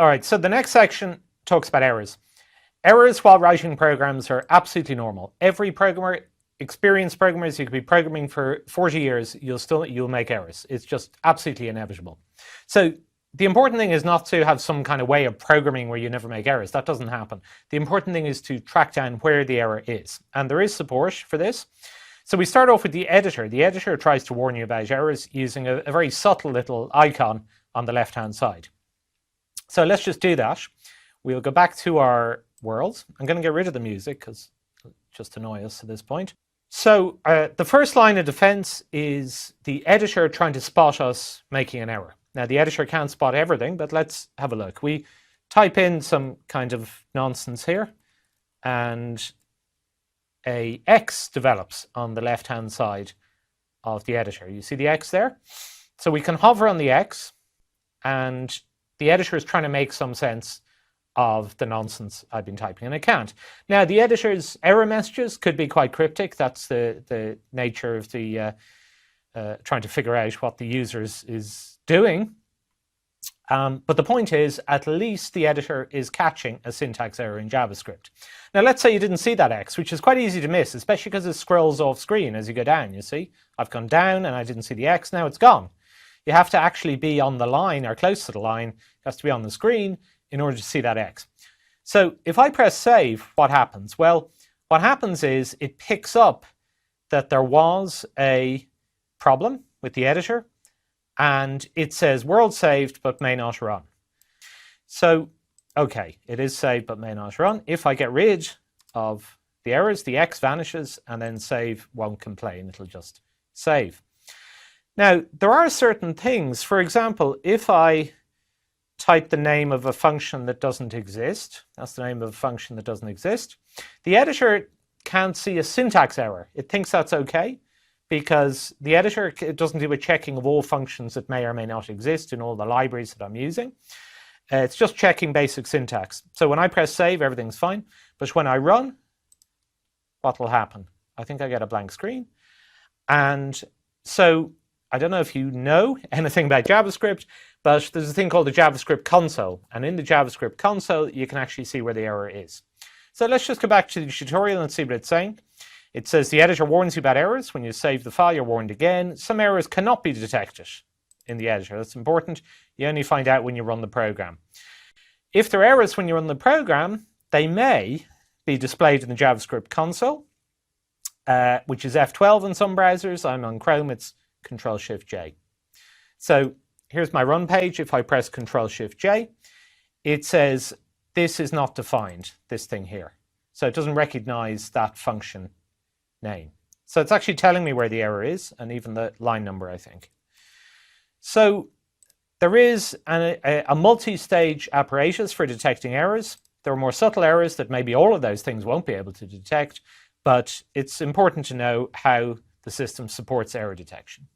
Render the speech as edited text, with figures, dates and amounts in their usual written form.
All right, so the next section talks about errors. Errors while writing programs are absolutely normal. Every programmer, experienced programmers, you could be programming for 40 years, you'll make errors. It's just absolutely inevitable. So the important thing is not to have some kind of way of programming where you never make errors. That doesn't happen. The important thing is to track down where the error is. And there is support for this. So we start off with the editor. The editor tries to warn you about errors using a very subtle little icon on the left-hand side. So let's just do that. We'll go back to our world. I'm going to get rid of the music because it'll just annoy us at this point. So the first line of defense is the editor trying to spot us making an error. Now the editor can't spot everything, but let's have a look. We type in some kind of nonsense here and a X develops on the left-hand side of the editor. You see the X there? So we can hover on the X and the editor is trying to make some sense of the nonsense I've been typing, and it can't. Now, the editor's error messages could be quite cryptic. That's the nature of the trying to figure out what the user is doing. But the point is, at least the editor is catching a syntax error in JavaScript. Now, let's say you didn't see that X, which is quite easy to miss, especially because it scrolls off screen as you go down, you see. I've gone down and I didn't see the X, now it's gone. You have to actually be on the line or close to the line. It has to be on the screen in order to see that X. So if I press save, what happens? Well, what happens is it picks up that there was a problem with the editor and it says world saved but may not run. So, okay, it is saved but may not run. If I get rid of the errors, the X vanishes and then save won't complain, it'll just save. Now, there are certain things. For example, if I type the name of a function that doesn't exist, that's the name of a function that doesn't exist, the editor can't see a syntax error. It thinks that's okay because the editor doesn't do a checking of all functions that may or may not exist in all the libraries that I'm using. It's just checking basic syntax. So when I press save, everything's fine. But when I run, what will happen? I think I get a blank screen. And so I don't know if you know anything about JavaScript, but there's a thing called the JavaScript console. And in the JavaScript console, you can actually see where the error is. So let's just go back to the tutorial and see what it's saying. It says the editor warns you about errors. When you save the file, you're warned again. Some errors cannot be detected in the editor. That's important. You only find out when you run the program. If there are errors when you run the program, they may be displayed in the JavaScript console, which is F12 in some browsers. I'm on Chrome, it's Control-Shift-J. So here's my run page. If I press Control-Shift-J, it says this is not defined, this thing here. So it doesn't recognize that function name. So it's actually telling me where the error is and even the line number, I think. So there is a multi-stage apparatus for detecting errors. There are more subtle errors that maybe all of those things won't be able to detect, but it's important to know how the system supports error detection.